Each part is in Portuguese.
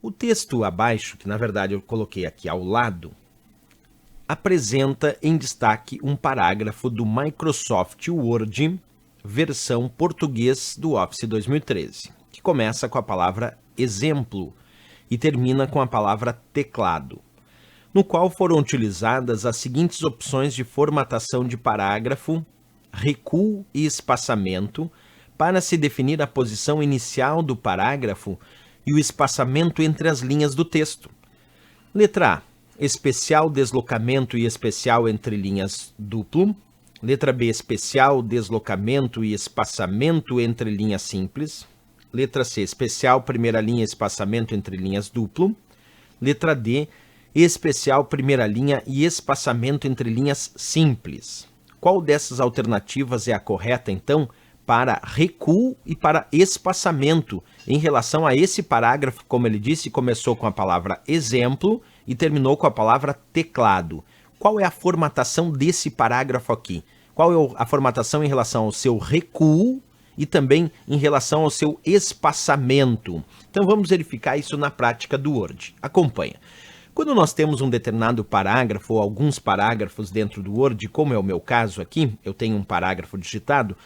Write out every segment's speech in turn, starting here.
O texto abaixo, que na verdade eu coloquei aqui ao lado, apresenta em destaque um parágrafo do Microsoft Word, versão português do Office 2013, que começa com a palavra exemplo e termina com a palavra teclado, no qual foram utilizadas as seguintes opções de formatação de parágrafo, recuo e espaçamento, para se definir a posição inicial do parágrafo e o espaçamento entre as linhas do texto. Letra A, especial deslocamento e especial entre linhas duplo. Letra B, especial deslocamento e espaçamento entre linhas simples. Letra C, especial primeira linha, espaçamento entre linhas duplo. Letra D, especial primeira linha e espaçamento entre linhas simples. Qual dessas alternativas é a correta, então, para recuo e para espaçamento em relação a esse parágrafo? Como ele disse, começou com a palavra exemplo e terminou com a palavra teclado. Qual é a formatação desse parágrafo aqui? Qual é a formatação em relação ao seu recuo e também em relação ao seu espaçamento? Então vamos verificar isso na prática do Word. Acompanha. Quando nós temos um determinado parágrafo ou alguns parágrafos dentro do Word, como é o meu caso aqui, eu tenho um parágrafo digitado,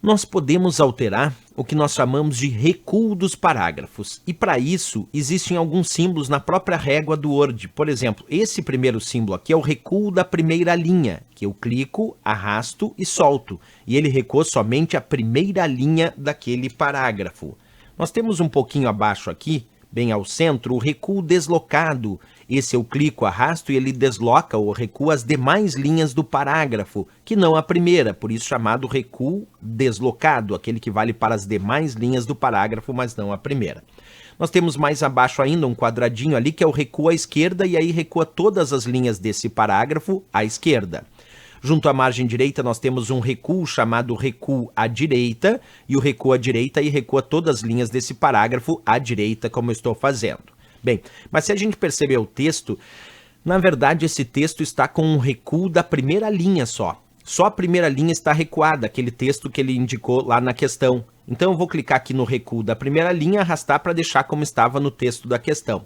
nós podemos alterar o que nós chamamos de recuo dos parágrafos. E para isso, existem alguns símbolos na própria régua do Word. Por exemplo, esse primeiro símbolo aqui é o recuo da primeira linha, que eu clico, arrasto e solto. E ele recua somente a primeira linha daquele parágrafo. Nós temos um pouquinho abaixo aqui, bem ao centro, o recuo deslocado. Esse eu clico, arrasto e ele desloca ou recua as demais linhas do parágrafo, que não a primeira, por isso chamado recuo deslocado, aquele que vale para as demais linhas do parágrafo, mas não a primeira. Nós temos mais abaixo ainda um quadradinho ali que é o recuo à esquerda e aí recua todas as linhas desse parágrafo à esquerda. Junto à margem direita nós temos um recuo chamado recuo à direita, e o recuo à direita aí recua todas as linhas desse parágrafo à direita, como eu estou fazendo. Bem, mas se a gente perceber o texto, na verdade esse texto está com um recuo da primeira linha só. Só a primeira linha está recuada, aquele texto que ele indicou lá na questão. Então eu vou clicar aqui no recuo da primeira linha e arrastar para deixar como estava no texto da questão.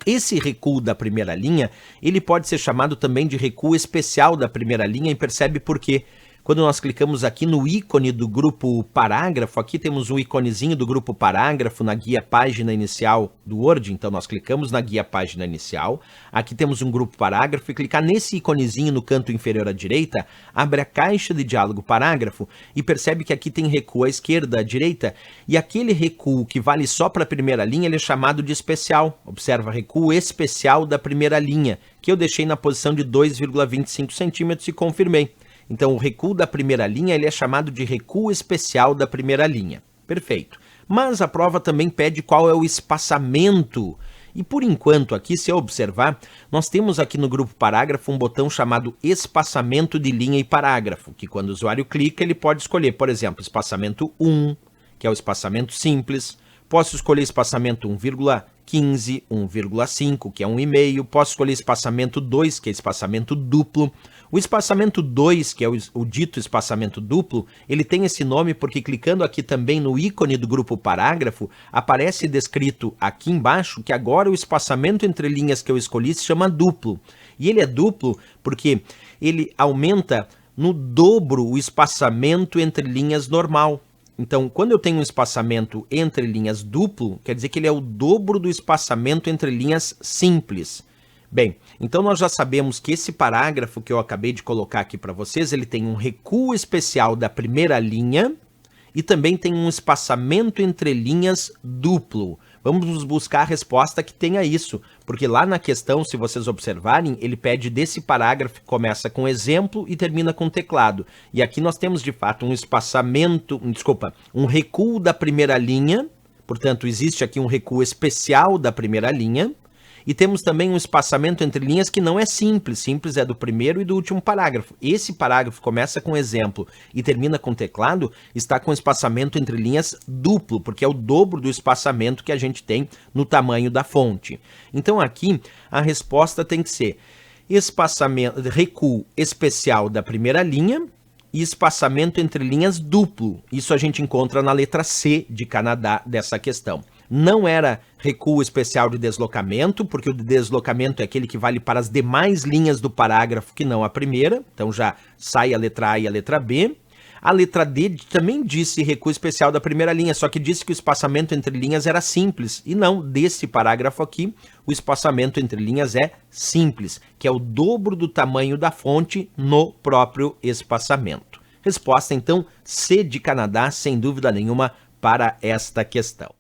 Esse recuo da primeira linha, ele pode ser chamado também de recuo especial da primeira linha, e percebe por quê? Quando nós clicamos aqui no ícone do grupo parágrafo, aqui temos um íconezinho do grupo parágrafo na guia página inicial do Word, então nós clicamos na guia página inicial, aqui temos um grupo parágrafo e clicar nesse íconezinho no canto inferior à direita, abre a caixa de diálogo parágrafo e percebe que aqui tem recuo à esquerda, à direita, e aquele recuo que vale só para a primeira linha, ele é chamado de especial. Observa, recuo especial da primeira linha, que eu deixei na posição de 2,25 centímetros e confirmei. Então, o recuo da primeira linha ele é chamado de recuo especial da primeira linha. Perfeito. Mas a prova também pede qual é o espaçamento. E por enquanto aqui, se eu observar, nós temos aqui no grupo parágrafo um botão chamado espaçamento de linha e parágrafo, que quando o usuário clica, ele pode escolher, por exemplo, espaçamento 1, que é o espaçamento simples. Posso escolher espaçamento 1,15, 1,5, que é 1,5. Posso escolher espaçamento 2, que é espaçamento duplo. O espaçamento 2, que é o dito espaçamento duplo, ele tem esse nome porque clicando aqui também no ícone do grupo parágrafo, aparece descrito aqui embaixo que agora o espaçamento entre linhas que eu escolhi se chama duplo. E ele é duplo porque ele aumenta no dobro o espaçamento entre linhas normal. Então, quando eu tenho um espaçamento entre linhas duplo, quer dizer que ele é o dobro do espaçamento entre linhas simples. Bem, então nós já sabemos que esse parágrafo que eu acabei de colocar aqui para vocês, ele tem um recuo especial da primeira linha e também tem um espaçamento entre linhas duplo. Vamos buscar a resposta que tenha isso, porque lá na questão, se vocês observarem, ele pede desse parágrafo que começa com exemplo e termina com teclado. E aqui nós temos de fato um recuo da primeira linha, portanto existe aqui um recuo especial da primeira linha, e temos também um espaçamento entre linhas que não é simples. Simples é do primeiro e do último parágrafo. Esse parágrafo começa com exemplo e termina com teclado, está com espaçamento entre linhas duplo, porque é o dobro do espaçamento que a gente tem no tamanho da fonte. Então aqui a resposta tem que ser recuo especial da primeira linha e espaçamento entre linhas duplo. Isso a gente encontra na letra C de Canadá dessa questão. não era recuo especial de deslocamento, porque o de deslocamento é aquele que vale para as demais linhas do parágrafo que não a primeira, então já sai a letra A e a letra B. A letra D também disse recuo especial da primeira linha, só que disse que o espaçamento entre linhas era simples. E não, desse parágrafo aqui, o espaçamento entre linhas é simples, que é o dobro do tamanho da fonte no próprio espaçamento. Resposta, então, C de Canadá, sem dúvida nenhuma, para esta questão.